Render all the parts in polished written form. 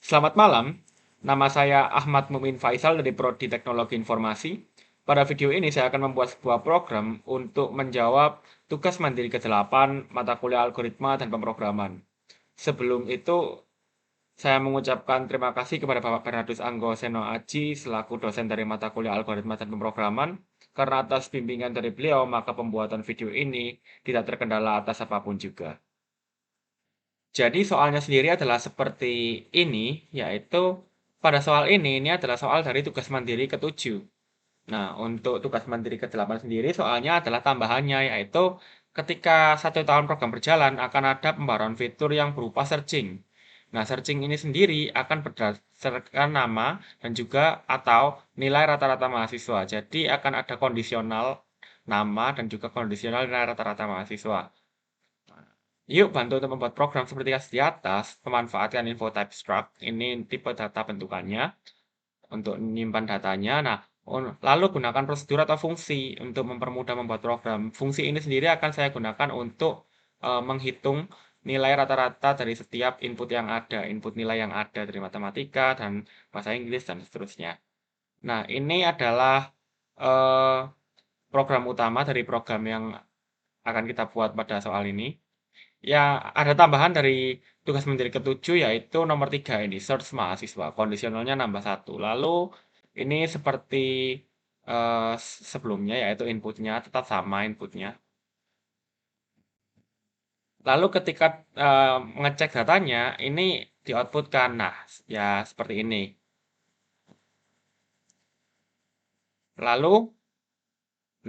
Selamat malam, nama saya Ahmad Mumin Faisal dari Prodi Teknologi Informasi. Pada video ini saya akan membuat sebuah program untuk menjawab tugas mandiri ke-8 mata kuliah algoritma dan pemrograman. Sebelum itu, saya mengucapkan terima kasih kepada Bapak Bernardus Anggo Seno Aji selaku dosen dari mata kuliah algoritma dan pemrograman. Karena atas bimbingan dari beliau, maka pembuatan video ini tidak terkendala atas apapun juga. Jadi soalnya sendiri adalah seperti ini, yaitu pada soal ini adalah soal dari tugas mandiri ke-7. Nah, untuk tugas mandiri ke-8 sendiri soalnya adalah tambahannya, yaitu ketika 1 tahun program berjalan akan ada pembaruan fitur yang berupa searching. Nah, searching ini sendiri akan berdasarkan nama dan juga atau nilai rata-rata mahasiswa. Jadi akan ada kondisional nama dan juga kondisional nilai rata-rata mahasiswa. Yuk bantu untuk membuat program seperti yang di atas, pemanfaatkan info type struct, ini tipe data bentukannya, untuk menyimpan datanya. Nah, lalu gunakan prosedur atau fungsi untuk mempermudah membuat program. Fungsi ini sendiri akan saya gunakan untuk menghitung nilai rata-rata dari setiap input nilai yang ada dari matematika dan bahasa Inggris dan seterusnya. Nah, ini adalah eh, program utama dari program yang akan kita buat pada soal ini. Ya, ada tambahan dari tugas menteri ke-7 yaitu nomor 3 ini, search mahasiswa. Kondisionalnya nambah 1. Lalu ini seperti sebelumnya yaitu inputnya tetap sama inputnya. Lalu ketika mengecek datanya, ini di-outputkan. Nah, ya seperti ini. Lalu,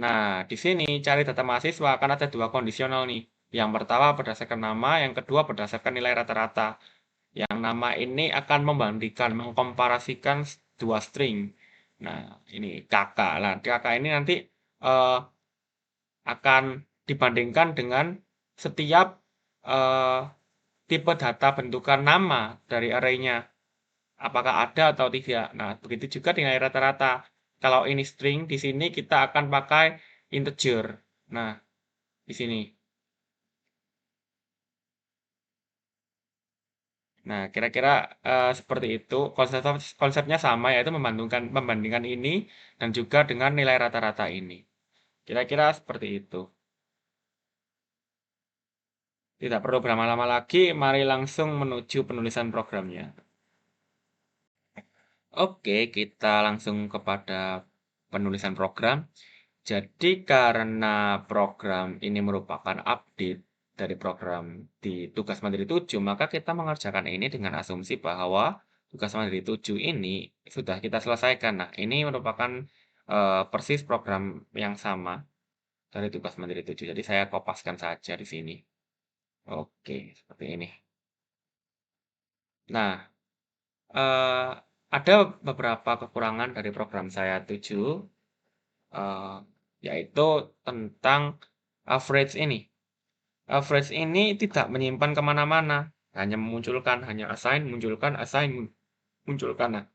nah di sini cari data mahasiswa akan ada dua kondisional nih. Yang pertama berdasarkan nama, yang kedua berdasarkan nilai rata-rata. Yang nama ini akan membandingkan, mengkomparasikan dua string. Nah, ini kakak. Nah, kakak ini nanti eh, akan dibandingkan dengan setiap eh, tipe data bentukan nama dari array-nya. Apakah ada atau tidak. Nah, begitu juga nilai rata-rata. Kalau ini string, di sini kita akan pakai integer. Nah, di sini. Nah, kira-kira seperti itu. Konsepnya sama, yaitu membandingkan ini dan juga dengan nilai rata-rata ini. Kira-kira seperti itu. Tidak perlu berlama-lama lagi, mari langsung menuju penulisan programnya. Oke, kita langsung kepada penulisan program. Jadi karena program ini merupakan update dari program di tugas mandiri 7, maka kita mengerjakan ini dengan asumsi bahwa tugas mandiri 7 ini sudah kita selesaikan. Nah, ini merupakan persis program yang sama dari tugas mandiri 7. Jadi saya kopaskan saja di sini. Oke, seperti ini. Nah, eh, ada beberapa kekurangan dari program saya 7, eh, yaitu tentang average ini. Average ini tidak menyimpan kemana-mana, hanya memunculkan, hanya assign, munculkan, assign, munculkan. Nah,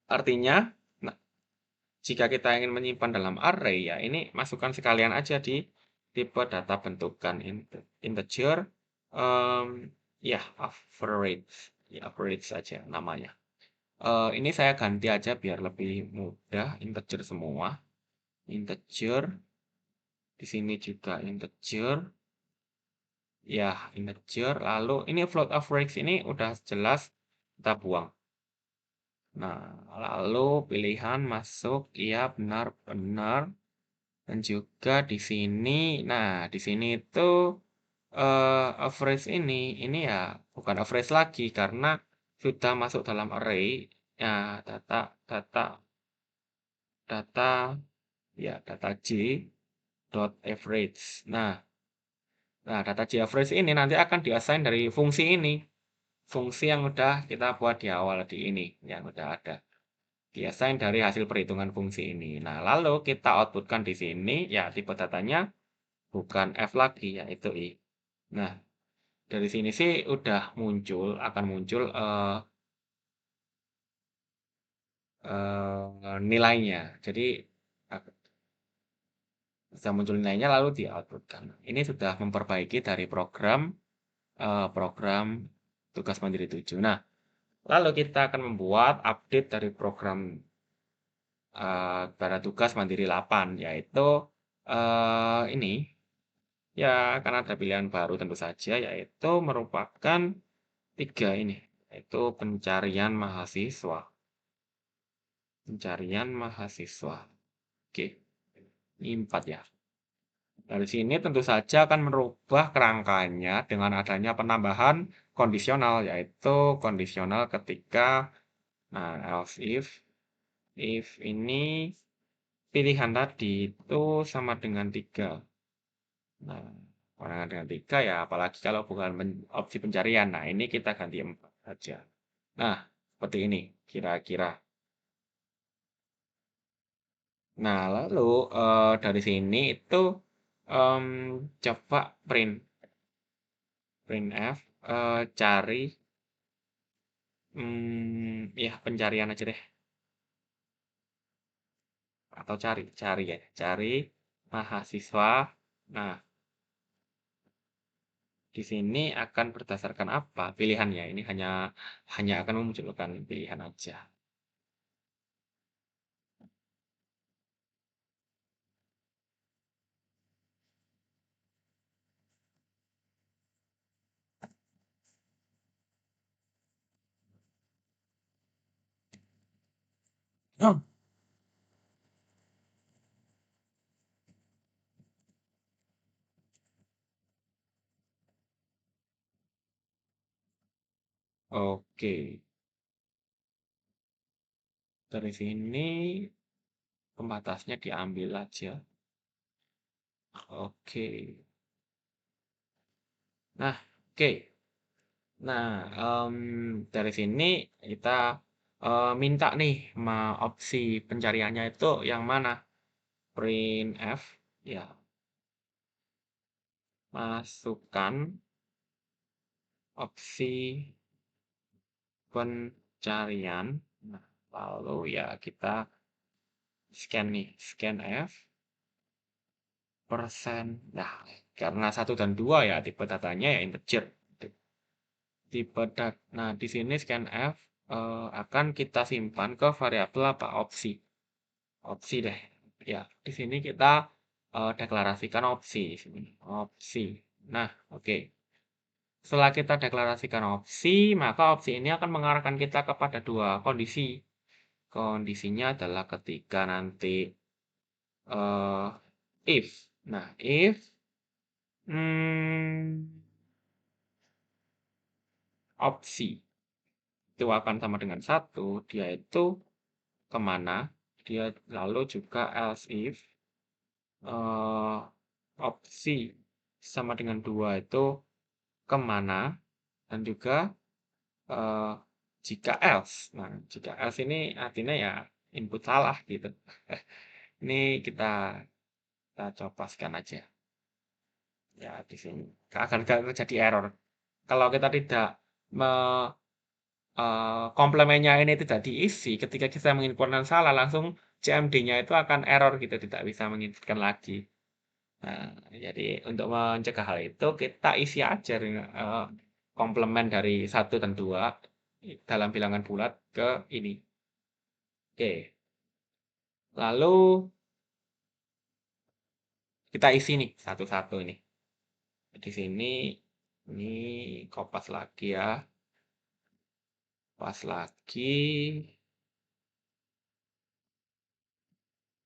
artinya, nah, jika kita ingin menyimpan dalam array, ya ini masukkan sekalian aja di tipe data bentukan integer, em, ya average, ya average saja namanya. Ini saya ganti aja biar lebih mudah, integer semua, integer, di sini juga integer. Ya, integer. Lalu ini float average ini udah jelas kita buang. Nah, lalu pilihan masuk, iya benar-benar. Dan juga di sini, nah di sini itu average ini ya bukan average lagi karena sudah masuk dalam array. Ya, data, data, data, ya data J dot average. Nah, data J average ini nanti akan diassign dari fungsi ini. Fungsi yang udah kita buat di awal di ini, yang udah ada. Diassign dari hasil perhitungan fungsi ini. Nah, lalu kita outputkan di sini, ya tipe datanya bukan F lagi, yaitu I. Nah, dari sini sih udah muncul, akan muncul nilainya. Jadi, bisa muncul nilainya lalu di outputkan. Ini sudah memperbaiki dari program tugas mandiri 7. Nah, lalu kita akan membuat update dari program pada tugas mandiri 8, yaitu ini ya karena ada pilihan baru tentu saja, yaitu merupakan 3 ini, yaitu pencarian mahasiswa. Pencarian mahasiswa. Oke, ini 4 ya. Dari sini tentu saja akan merubah kerangkanya dengan adanya penambahan kondisional, yaitu kondisional ketika, nah, else if ini pilihan tadi itu sama dengan 3. Nah, sama dengan 3 ya, apalagi kalau bukan opsi pencarian. Nah, ini kita ganti 4 saja. Nah, seperti ini kira-kira. Nah, lalu dari sini itu coba printf cari ya pencarian aja deh, atau cari ya, cari mahasiswa. Nah, di sini akan berdasarkan apa pilihannya? Ini hanya akan memunculkan pilihan aja. Oh, oke, dari sini pembatasnya diambil aja. Oke. Nah, oke. Nah, dari sini kita minta nih opsi pencariannya itu yang mana? Printf, ya, masukkan opsi pencarian. Nah, lalu ya kita scan nih, scan F, persen. Nah, karena 1 dan 2 ya tipe datanya ya integer. Nah, di sini scanf akan kita simpan ke variabel apa? Opsi. Opsi deh. Ya, di sini kita deklarasikan opsi. Opsi. Nah, oke. Setelah kita deklarasikan opsi, maka opsi ini akan mengarahkan kita kepada 2 kondisi. Kondisinya adalah ketika nanti if. Nah, if opsi itu akan sama dengan 1, dia itu kemana? Dia lalu juga else if opsi sama dengan 2 itu kemana? Dan juga jika else. Nah, jika else ini artinya ya input salah gitu. Ini kita coba scan aja. Ya, di sini akan terjadi error. Kalau kita tidak komplemennya ini tidak diisi, ketika kita menginputkan salah, langsung CMD-nya itu akan error gitu, tidak bisa menginputkan lagi. Nah, jadi untuk mencegah hal itu, kita isi aja komplement dari 1 dan 2 dalam bilangan bulat ke ini. Oke. Lalu kita isi nih satu-satu ini. Di sini ini kopas lagi ya. Pas lagi.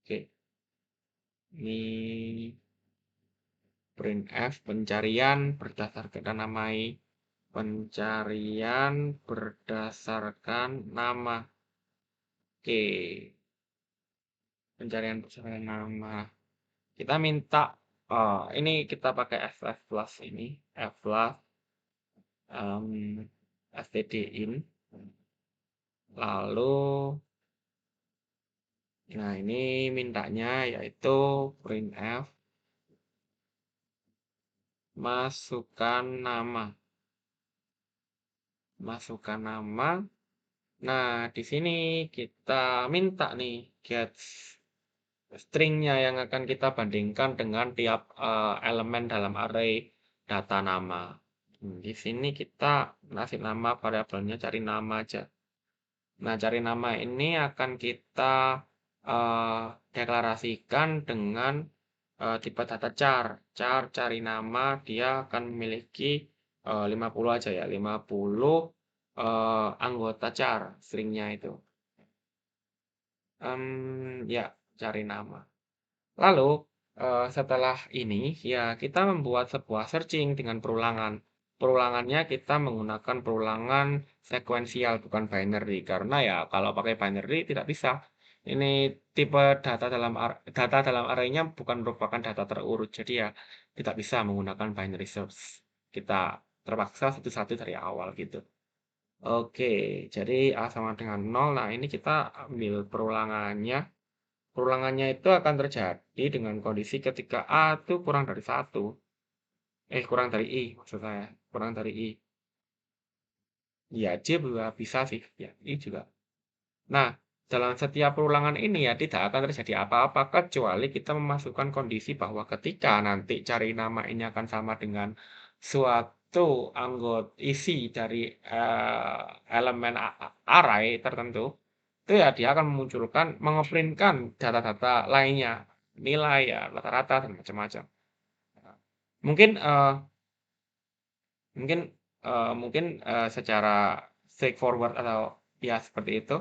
Oke. Ini printf pencarian berdasarkan namai pencarian berdasarkan nama. Oke. Pencarian berdasarkan nama. Kita minta ini kita pakai ff plus ini f plus stdin. Lalu nah ini mintanya yaitu printf masukkan nama. Masukkan nama. Nah, di sini kita minta nih get stringnya yang akan kita bandingkan dengan tiap elemen dalam array data nama. Di sini kita kasih nama variabelnya cari nama aja. Nah, cari nama ini akan kita deklarasikan dengan tipe data char. Char cari nama dia akan memiliki 50 aja ya, 50 anggota char stringnya itu. Ya, cari nama. Lalu setelah ini ya kita membuat sebuah searching dengan perulangan. Perulangannya kita menggunakan perulangan sekuensial bukan binary karena ya kalau pakai binary tidak bisa. Ini tipe data dalam arraynya bukan merupakan data terurut jadi ya tidak bisa menggunakan binary search. Kita terpaksa satu-satu dari awal gitu. Oke, jadi A sama dengan 0. Nah, ini kita ambil perulangannya. Perulangannya itu akan terjadi dengan kondisi ketika A itu kurang dari 1. Kurang dari I maksud saya. Kurang dari I. Ya, J juga bisa sih. Ya, I juga. Nah, dalam setiap perulangan ini ya tidak akan terjadi apa-apa kecuali kita memasukkan kondisi bahwa ketika nanti cari nama ini akan sama dengan suatu anggota isi dari elemen array tertentu, itu ya dia akan memunculkan, mengeprintkan data-data lainnya, nilai ya, rata-rata dan macam-macam. Mungkin mungkin secara straightforward atau ya seperti itu,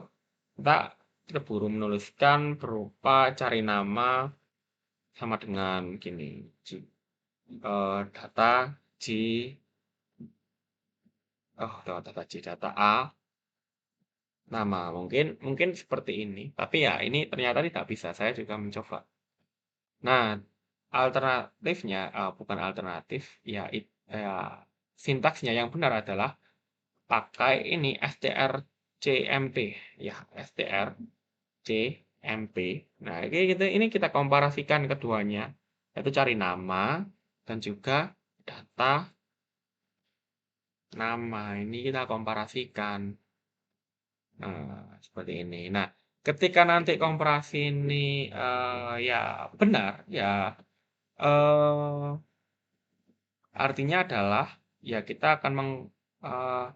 kita terburu menuliskan berupa cari nama sama dengan gini, data J, data A, nama. Mungkin mungkin seperti ini, tapi ya ini ternyata tidak bisa. Saya juga mencoba. Nah, alternatifnya, bukan alternatif, ya, ya sintaksnya yang benar adalah pakai ini strcmp, ya strcmp. Nah, ini kita komparasikan keduanya, yaitu cari nama dan juga data nama. Ini kita komparasikan. Nah, seperti ini. Nah, ketika nanti komparasi ini ya benar, ya eh, artinya adalah ya kita akan eh,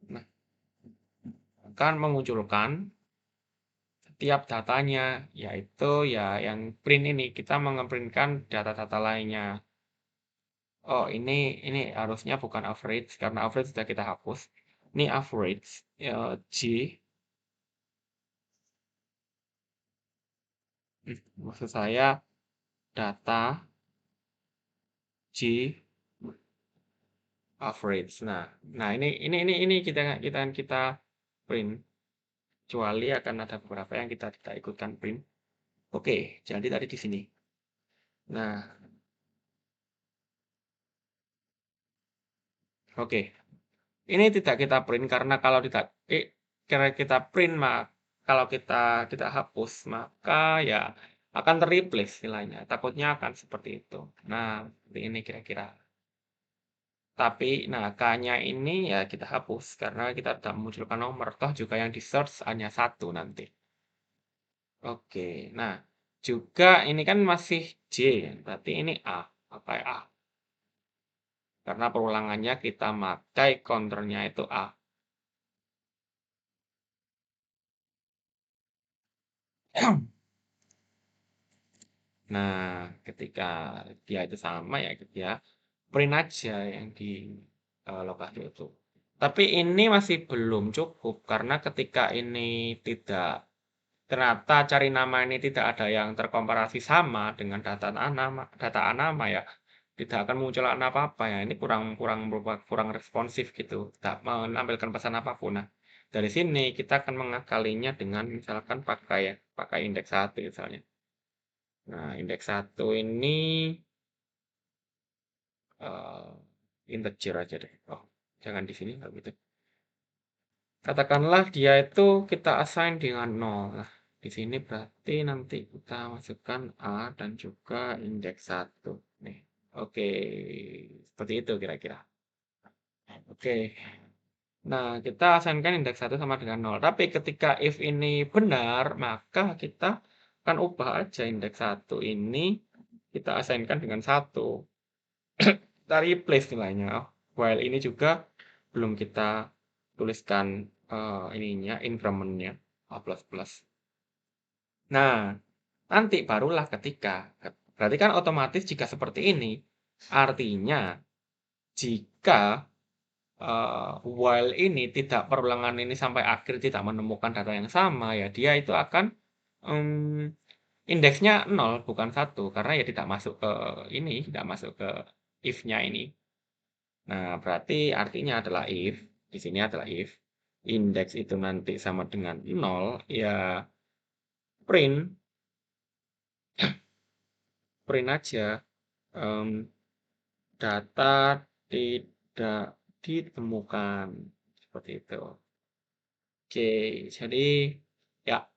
nah, akan memunculkan setiap datanya, yaitu ya yang print ini kita mengeprintkan data-data lainnya. Oh, ini harusnya bukan average karena average sudah kita hapus. Ini average ya, J. Maksud saya data J average. Nah ini kita print. Kecuali akan ada beberapa yang kita tidak ikutkan print. Oke, jadi tadi di sini. Nah, oke. Ini tidak kita print karena kalau tidak kira kita print kalau kita tidak hapus maka ya akan terreplace nilainya. Takutnya akan seperti itu. Nah, seperti ini kira-kira. Tapi, nah K-nya ini ya kita hapus karena kita tidak memunculkan nomor. Toh juga yang di search hanya satu nanti. Oke, nah juga ini kan masih J, berarti ini A. Pakai A. Karena perulangannya kita pakai counternya itu A. Nah, ketika dia itu sama ya dia print aja yang di lokasi itu. Tapi ini masih belum cukup karena ketika ini tidak ternyata cari nama ini tidak ada yang terkomparasi sama dengan data nama ya tidak akan muncul apa-apa ya. Ini kurang responsif gitu. Tidak menampilkan pesan apapun. Nah, dari sini kita akan mengakalinya dengan misalkan pakai indeks 1 misalnya. Nah, indeks 1 ini integer aja deh. Oh, jangan di sini kalau gitu. Katakanlah dia itu kita assign dengan 0. Nah, di sini berarti nanti kita masukkan A dan juga indeks 1. Nih, oke. Seperti itu kira-kira. Oke. Nah, kita asainkan indeks 1 sama dengan 0. Tapi ketika if ini benar, maka kita akan ubah aja indeks 1 ini kita asainkan dengan 1. Kita replace nilainya. While ini juga belum kita tuliskan ininya, increment-nya A++. Nah, nanti barulah ketika, berarti kan otomatis jika seperti ini, artinya jika while ini tidak perulangan ini sampai akhir tidak menemukan data yang sama, ya dia itu akan indeksnya 0 bukan 1 karena ya tidak masuk ke ini, tidak masuk ke if-nya ini. Nah, berarti artinya adalah if, di sini adalah if indeks itu nanti sama dengan 0, ya print print aja data tidak ditemukan seperti itu. Oke, jadi ya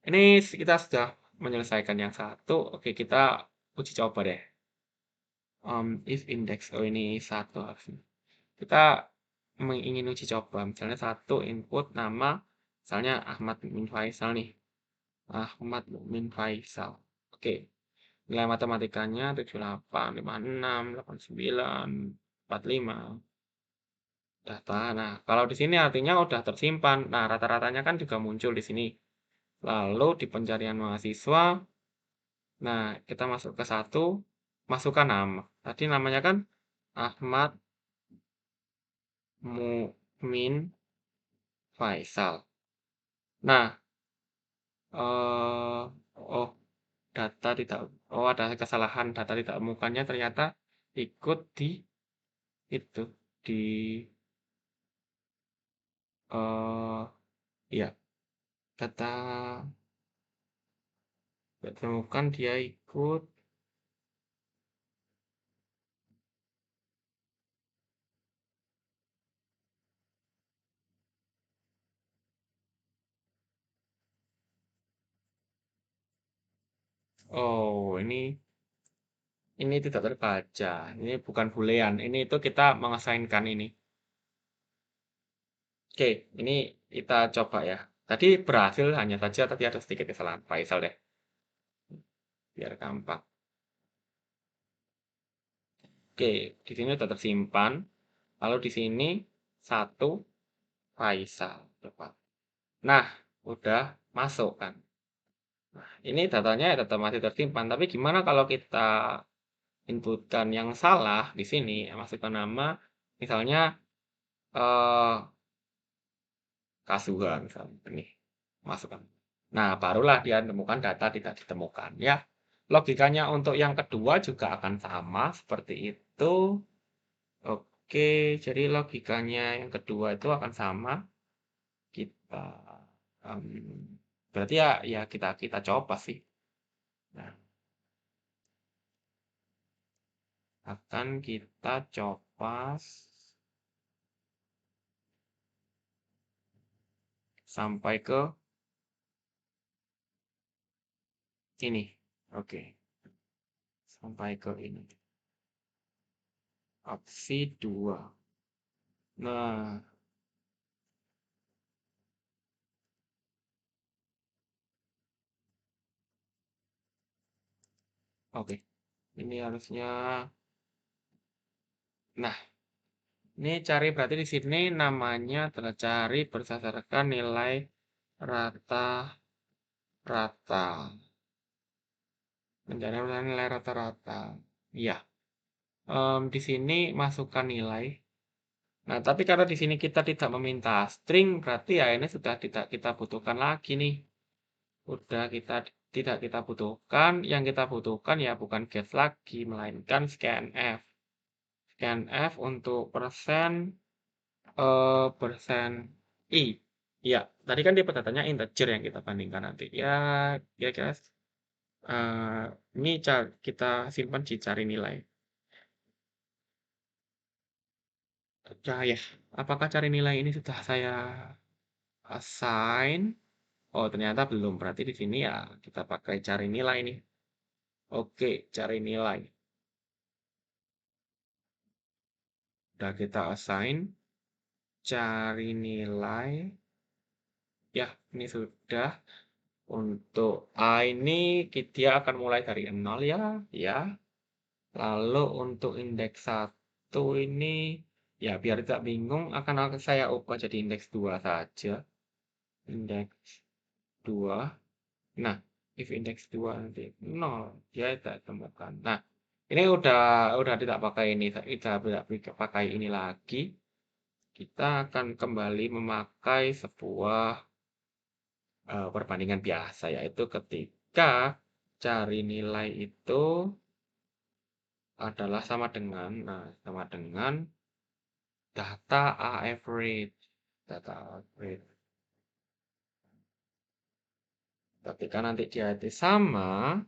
ini kita sudah menyelesaikan yang satu. Oke, kita uji coba deh. If index, oh ini 1 harusnya. Kita ingin uji coba, misalnya 1 input nama, misalnya Ahmad Mukmin Faisal nih. Ahmad Mukmin Faisal. Oke, nilai matematikanya 78, 56, 89, 45. Data. Nah, kalau di sini artinya udah tersimpan. Nah, rata-ratanya kan juga muncul di sini. Lalu di pencarian mahasiswa, nah kita masuk ke 1, masukkan nama. Tadi namanya kan Ahmad Mukmin Faisal. Nah, oh data tidak, oh ada kesalahan data tidak temukannya ternyata ikut di itu di ya data tidak ditemukan dia ikut. Oh, ini tidak terbaca. Ini bukan boolean. Ini itu kita mengasainkan ini. Oke, ini kita coba ya. Tadi berhasil hanya saja tadi ada sedikit kesalahan. Faisal deh, biar gampang. Oke, di sini sudah tersimpan. Lalu di sini 1 Faisal. Coba. Nah, udah masuk kan. Nah, ini datanya ya tetap masih tersimpan. Tapi gimana kalau kita inputkan yang salah di sini? Masukkan nama, misalnya eh, Kasuha misalnya. Ini masukkan. Nah, barulah dia menemukan data tidak ditemukan. Ya, logikanya untuk yang kedua juga akan sama seperti itu. Oke, jadi logikanya yang kedua itu akan sama. Kita berarti ya kita coba sih. Nah, akan kita coba sampai ke ini. Oke, sampai ke ini. Opsi 2. Nah, oke. Ini harusnya. Nah, ini cari berarti di sini namanya adalah cari berdasarkan nilai rata-rata. Mencari berdasarkan nilai rata-rata. Iya. Di sini masukkan nilai. Nah, tapi karena di sini kita tidak meminta string, berarti ya ini sudah tidak kita butuhkan lagi nih. Udah tidak kita butuhkan. Yang kita butuhkan ya bukan get lagi, melainkan scanf. Scanf untuk persen i. Ya, tadi kan dia datanya integer yang kita bandingkan nanti. Ya, kira-kira ini kita simpan di cari nilai. Ya, apakah cari nilai ini sudah saya assign? Oh, ternyata belum. Berarti di sini ya kita pakai cari nilai nih. Oke, cari nilai. Udah kita assign. Cari nilai. Ya, ini sudah. Untuk A ini dia akan mulai dari 0 ya, ya. Lalu untuk indeks 1 ini, ya biar tidak bingung, akan saya ubah jadi indeks 2 saja. Indeks 2. Nah, if indeks 2 nanti 0, dia tidak temukan. Nah, ini udah tidak pakai ini, tidak pakai ini lagi. Kita akan kembali memakai sebuah perbandingan biasa, yaitu ketika cari nilai itu adalah sama dengan data average. Data average. Ketika nanti dia itu sama,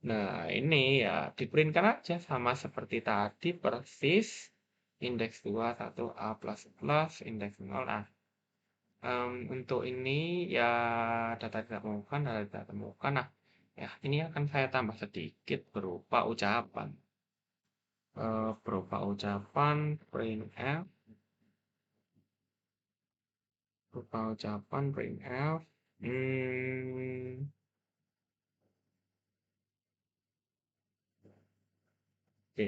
nah ini ya diprintkan aja sama seperti tadi persis. Indeks 2, 1, A++, indeks 0. Nah, untuk ini ya data tidak temukan. Nah, ya ini akan saya tambah sedikit berupa ucapan printf, Hmm, oke.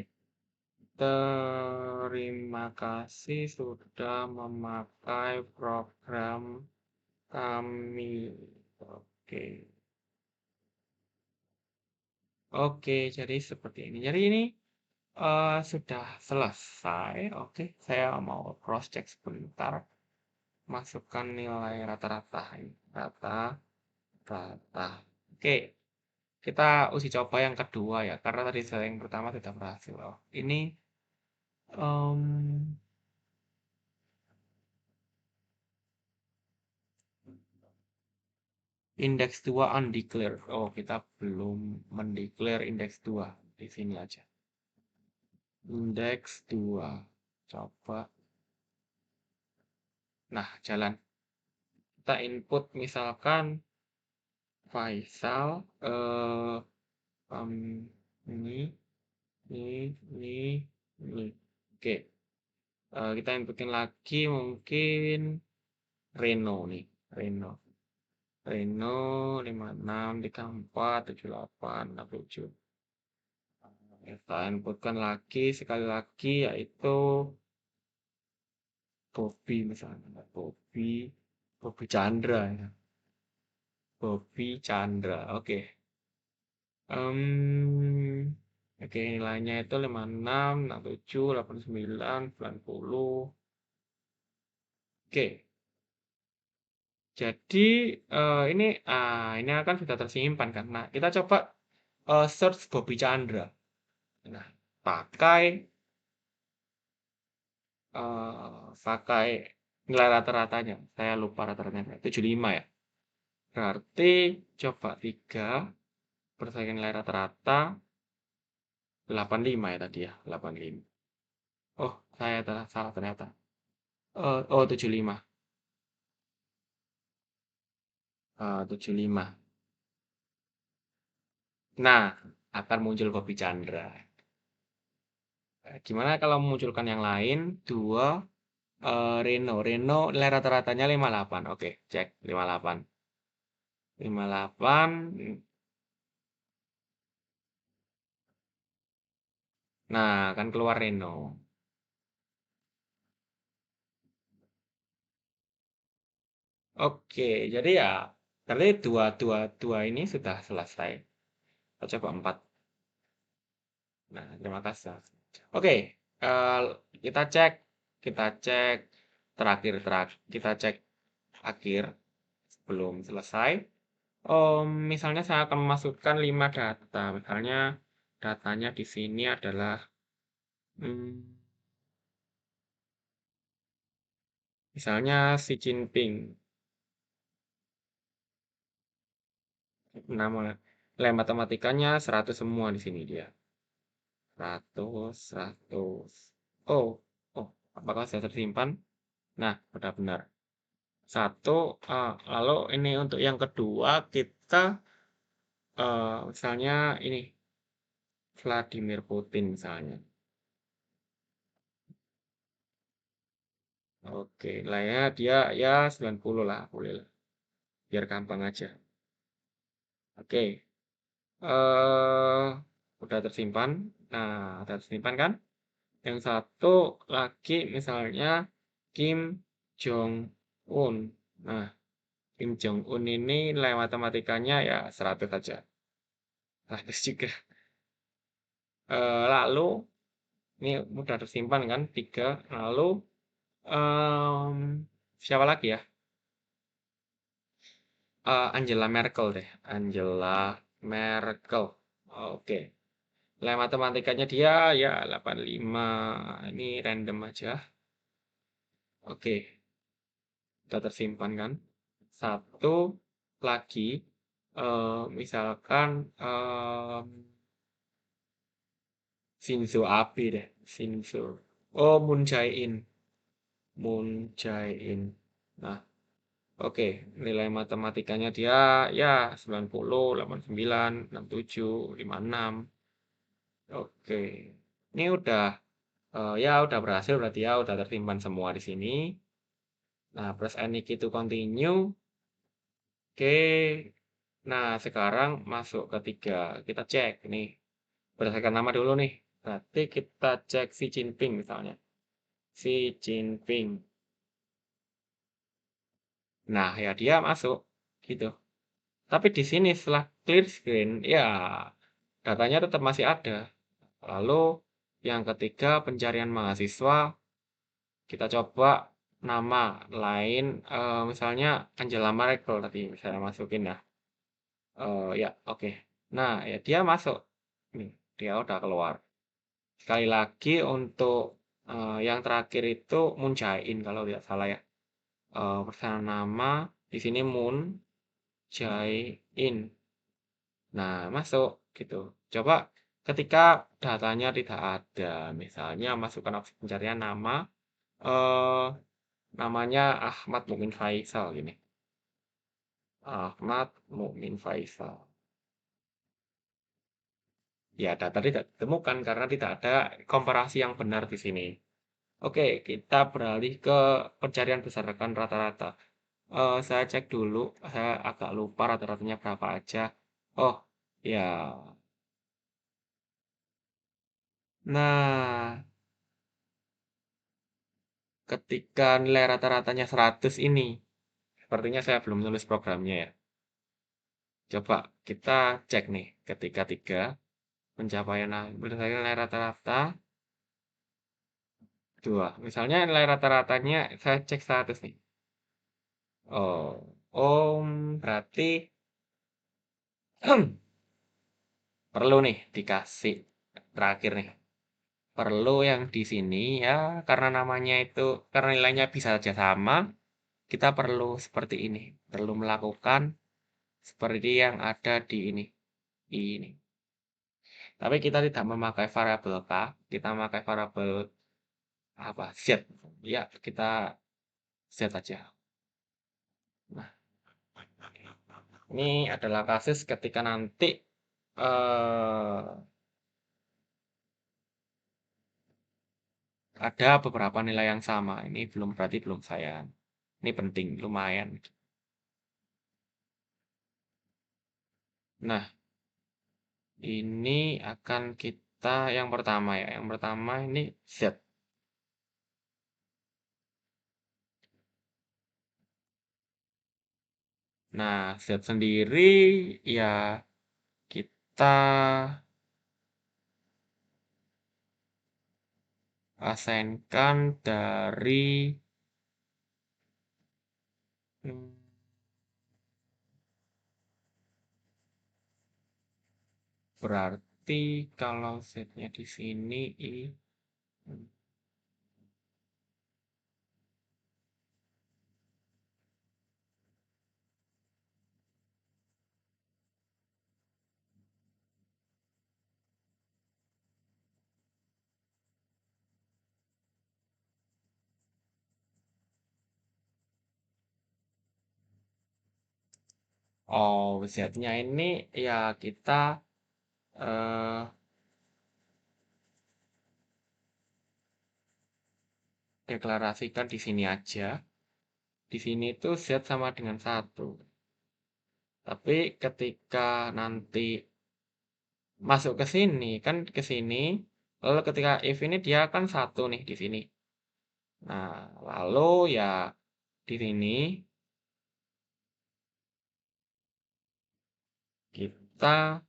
Terima kasih sudah memakai program kami. Oke. Oke, jadi seperti ini. Jadi ini sudah selesai. Oke, saya mau cross check sebentar. Masukkan nilai rata-rata ini. Rata-rata. Oke, kita uji coba yang kedua ya, karena tadi saya yang pertama tidak berhasil. Oh, ini em, indeks 2 undeclared. Oh, kita belum mendeklar indeks 2. Di sini aja. Indeks 2. Coba. Nah, jalan. Kita input misalkan Faisal em, ini ini. Oke. Kita inputin lagi mungkin Reno nih. Reno 56 34 78 67. Kita inputkan lagi sekali lagi yaitu Bobby misalnya. Bobby Chandra ya. Bobby Chandra. Oke. Oke, nilainya itu 56, 67, 89, 90. Oke. Jadi ini akan sudah tersimpan kan. Nah, kita coba search Bobby Chandra. Nah, pakai pakai nilai rata-ratanya. Saya lupa rata-ratanya 75 ya. Berarti coba 3 berdasarkan nilai rata-rata 85 ya tadi ya, 85. Oh, saya salah ternyata. Oh, 75. 75. Nah, akan muncul Bobby Chandra. Gimana kalau memunculkan yang lain? 2 Reno nilai rata-ratanya 58. Oke, cek 58. 58. Nah, akan keluar Reno. Oke, jadi ya berarti dua ini sudah selesai. Kita coba 4. Nah, terima kasih. Oke, eh, kita cek, kita cek kita cek akhir sebelum selesai. Misalnya saya akan memasukkan 5 data. Misalnya datanya di sini adalah hmm, misalnya Xi Jinping. Nama nilai matematikanya 100 semua di sini dia. 100, 100. Oh, oh, apakah saya tersimpan? Nah, benar-benar. Satu, lalu ini untuk yang kedua kita misalnya ini Vladimir Putin misalnya. Oke, lah ya dia ya 90 lah, boleh lah. Biar gampang aja. Oke, eh udah tersimpan. Nah, udah tersimpan kan? Yang satu lagi misalnya Kim Jong Un. Nah, Kim Jong Un ini nilai matematikanya ya 100 aja. 100 juga. Lalu ini udah tersimpan kan? Tiga. Lalu em, siapa lagi ya? Angela Merkel deh. Angela Merkel. Oke. Nilai matematikanya dia ya 85. Ini random aja. Oke, udah tersimpan kan? Satu lagi, misalkan Shinzo Abe deh. Shinzo. Oh, Moon Jae-in. Moon Jae-in. Nah, oke. Nilai matematikanya dia ya 90, 89, 67, 56. Oke. Ini udah ya udah berhasil berarti ya udah tersimpan semua di sini. Nah, press any key to continue. Oke. Nah, sekarang masuk ketiga. Kita cek nih. Berdasarkan nama dulu nih. Berarti kita cek Xi Jinping misalnya. Xi Jinping. Nah, ya dia masuk gitu. Tapi di sini setelah clear screen, ya datanya tetap masih ada. Lalu yang ketiga pencarian mahasiswa, kita coba nama lain, misalnya Angela Merkel tadi saya masukin ya. Ya, oke. Nah, ya dia masuk. Nih, dia udah keluar. Sekali lagi untuk yang terakhir itu Moon Jae-in kalau tidak salah ya. Persamaan nama di sini Moon Jae-in. Nah, masuk gitu. Coba ketika datanya tidak ada, misalnya masukkan opsi pencarian nama, eh, namanya Ahmad Mukmin Faisal gini. Ahmad Mukmin Faisal. Ya, data tidak ditemukan karena tidak ada komparasi yang benar di sini. Oke, kita beralih ke pencarian berdasarkan rata-rata. Saya cek dulu, saya agak lupa rata-ratanya berapa aja. Oh, ya. Nah, ketika nilai rata-ratanya 100 ini, sepertinya saya belum nulis programnya ya. Coba kita cek nih, ketika 3, pencapaian berdasarkan nilai rata-rata, 2. Misalnya nilai rata-ratanya saya cek 100 nih. Berarti perlu nih dikasih terakhir nih. Perlu yang di sini ya karena namanya itu karena nilainya bisa saja sama, kita perlu seperti ini. Perlu melakukan seperti yang ada di ini. Tapi kita tidak memakai variabel k, kita memakai variabel apa z. Ya, kita z aja. Nah, ini adalah kasus ketika nanti eh, ada beberapa nilai yang sama. Ini belum berarti belum saya. Ini penting, lumayan. Nah, ini akan kita yang pertama ya. Yang pertama ini Z. Nah, Z sendiri ya kita asainkan dari hmm, berarti kalau Z-nya di sini hmm, Z-nya ini ya kita eh, deklarasikan di sini aja. Di sini tuh Z sama dengan 1. Tapi ketika nanti masuk ke sini, kan ke sini, lalu ketika if ini dia kan satu nih di sini. Nah, lalu ya di sini kita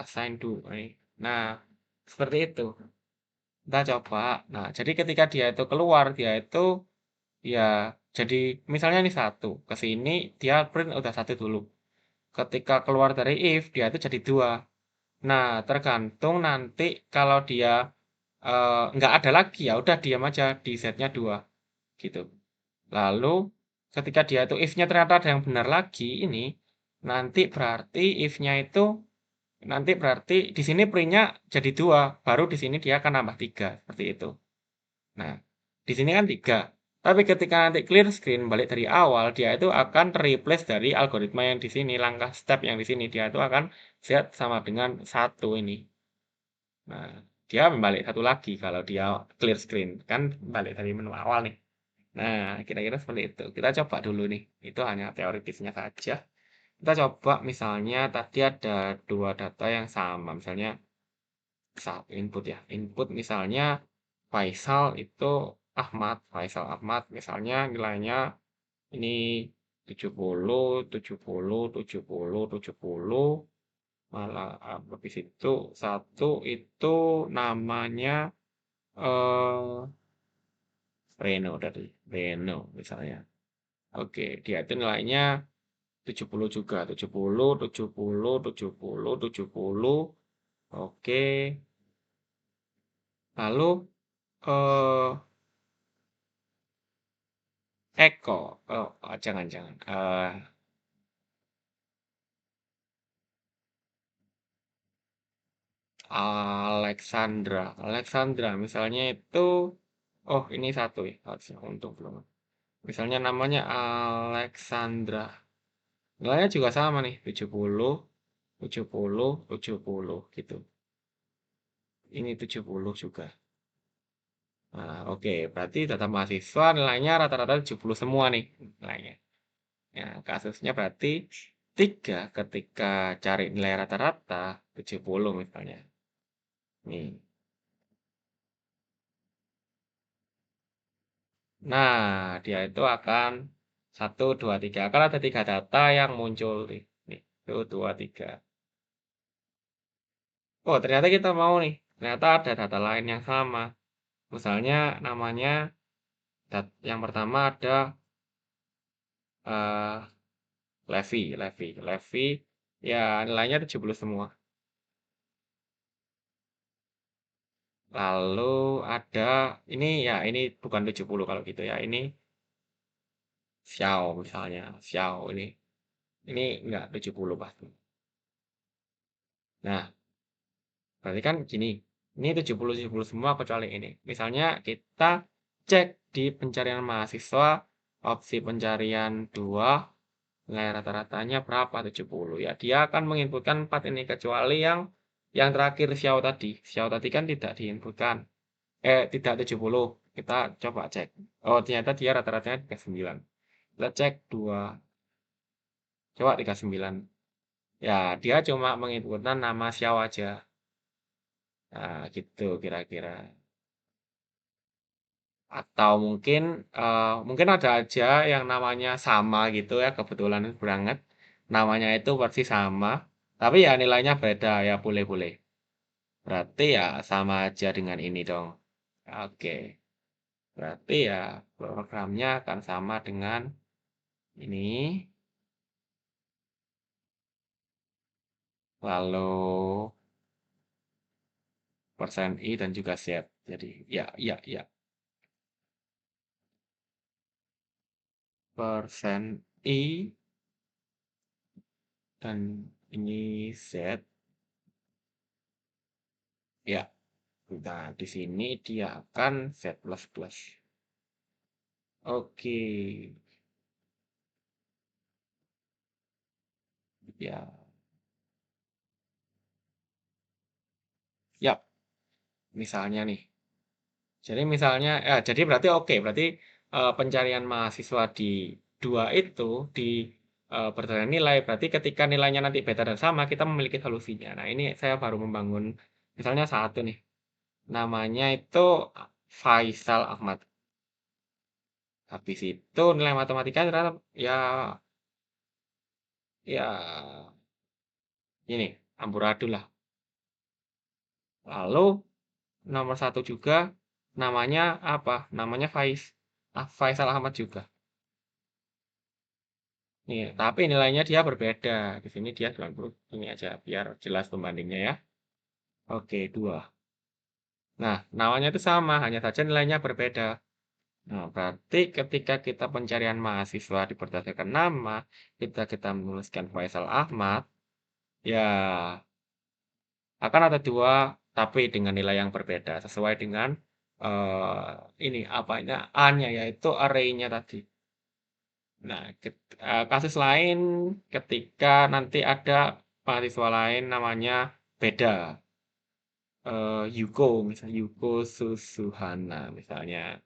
assign to nih. Nah, seperti itu. Kita coba. Nah, jadi ketika dia itu keluar, dia itu ya jadi misalnya ini satu. Ke sini dia print udah satu dulu. Ketika keluar dari if, dia itu jadi dua. Nah, tergantung nanti kalau dia nggak ada lagi ya udah diam aja di setnya dua gitu. Lalu ketika dia itu if-nya ternyata ada yang benar lagi ini nanti berarti if-nya itu nanti berarti di sini print-nya jadi dua, baru di sini dia akan nambah tiga seperti itu. Nah, di sini kan tiga. Tapi ketika nanti clear screen balik dari awal, dia itu akan replace dari algoritma yang di sini, langkah step yang di sini dia itu akan set sama dengan satu ini. Nah, dia balik satu lagi kalau dia clear screen, kan balik dari menu awal nih. Nah, kira-kira seperti itu. Kita coba dulu nih. Itu hanya teoritisnya saja. Kita coba misalnya tadi ada dua data yang sama. Misalnya input ya. Input misalnya Faisal itu Faisal Ahmad. Misalnya nilainya ini 70, 70, 70, 70. Malah habis itu satu itu namanya eh Reno tadi. Reno misalnya. Oke, dia itu nilainya 70 juga, 70, 70, 70, 70. Oke. Lalu eh Eko, jangan-jangan. Alexandra, Alexandra misalnya itu, oh ini satu ya, harusnya untung belum. Misalnya namanya Alexandra. Nilainya juga sama nih, 70, 70, 70 gitu. Ini 70 juga. Nah, oke, berarti data mahasiswa nilainya rata-rata 70 semua nih nilainya. Ya, kasusnya berarti 3 ketika cari nilai rata-rata 70 misalnya. Nih. Nah, dia itu akan 1, 2, 3. Akan ada 3 data yang muncul nih. Nih, 1, 2, 3. Oh, ternyata kita mau nih. Ternyata ada data lain yang sama. Misalnya namanya yang pertama ada eh Levi ya nilainya 70 semua. Lalu ada ini ya ini bukan 70 kalau gitu ya. Ini Xiao misalnya. Xiao ini enggak 70 pasti. Nah, berarti kan gini. Ini 70 semua kecuali ini. Misalnya kita cek di pencarian mahasiswa opsi pencarian 2 nilai rata-ratanya berapa 70 ya. Dia akan menginputkan 4 ini kecuali yang terakhir Xiao tadi. Xiao tadi kan tidak diinputkan. Tidak 70. Kita coba cek. Oh, ternyata dia rata-ratanya 39. Kita cek 2. Coba 39. Ya, dia cuma menginputkan nama Xiao aja. Nah, gitu kira-kira. Atau mungkin ada aja yang namanya sama gitu ya, kebetulan banget. Namanya itu persis sama, tapi ya nilainya beda ya boleh-boleh. Berarti ya sama aja dengan ini dong. Oke, berarti ya programnya akan sama dengan ini. Lalu persen I dan juga Z. Jadi ya. Persen I dan ini Z. Ya, nah di sini dia akan Z plus plus. Oke, ya, yap. Misalnya nih. Jadi misalnya, ya, jadi berarti oke, berarti pencarian mahasiswa di dua itu di berdasarkan nilai, berarti ketika nilainya nanti beda dan sama, kita memiliki solusinya. Nah, ini saya baru membangun misalnya satu nih, namanya itu Faisal Ahmad. Habis itu nilai matematika ternyata ya ya ini amburadul lah. Lalu nomor satu juga namanya apa? Namanya Faisal Ahmad juga. Nih, tapi nilainya dia berbeda. Di sini dia 90. Ini aja biar jelas pembandingnya ya. Oke, dua. Nah, namanya itu sama, hanya saja nilainya berbeda. Nah, berarti ketika kita pencarian mahasiswa di berdasarkan nama, kita menuliskan Faisal Ahmad, ya akan ada dua, tapi dengan nilai yang berbeda, sesuai dengan ini apanya A-nya, yaitu array-nya tadi. Nah, kasus lain ketika nanti ada mahasiswa lain namanya beda, Yuko, misalnya Yuko Susuhana, misalnya.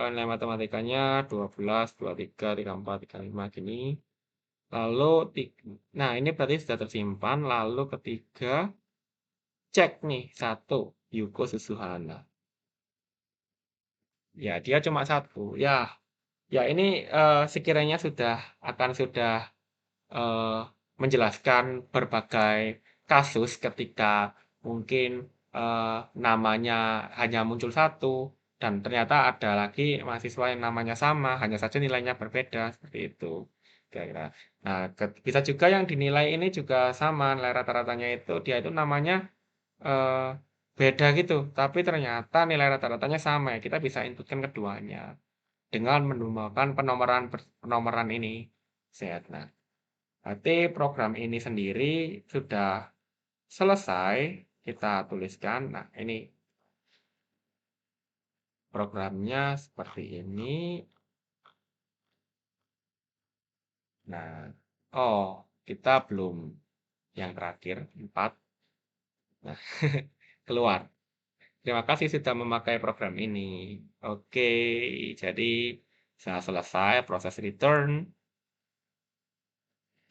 Nilai matematikanya 12, 23, 34, 35 gini. Lalu, nah ini berarti sudah tersimpan. Lalu ketiga, cek nih, satu, Yuko Susuhana. Ya, dia cuma satu. Ya ini sekiranya sudah eh, menjelaskan berbagai kasus ketika mungkin namanya hanya muncul satu dan ternyata ada lagi mahasiswa yang namanya sama, hanya saja nilainya berbeda seperti itu. Kira-kira. Nah, bisa juga yang dinilai ini juga sama, nilai rata-ratanya itu dia itu namanya eh, beda gitu, tapi ternyata nilai rata-ratanya sama. Ya. Kita bisa inputkan keduanya dengan menggunakan penomoran ini. Set. Nah, berarti program ini sendiri sudah selesai kita tuliskan. Nah, ini programnya seperti ini. Nah, oh, kita belum yang terakhir, 4. Nah, keluar. Terima kasih sudah memakai program ini. Oke, jadi saya selesai proses return.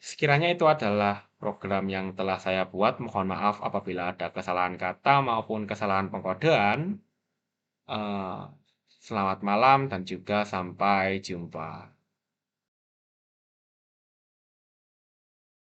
Sekiranya itu adalah program yang telah saya buat. Mohon maaf apabila ada kesalahan kata maupun kesalahan pengkodean. Eh, Selamat malam dan juga sampai jumpa.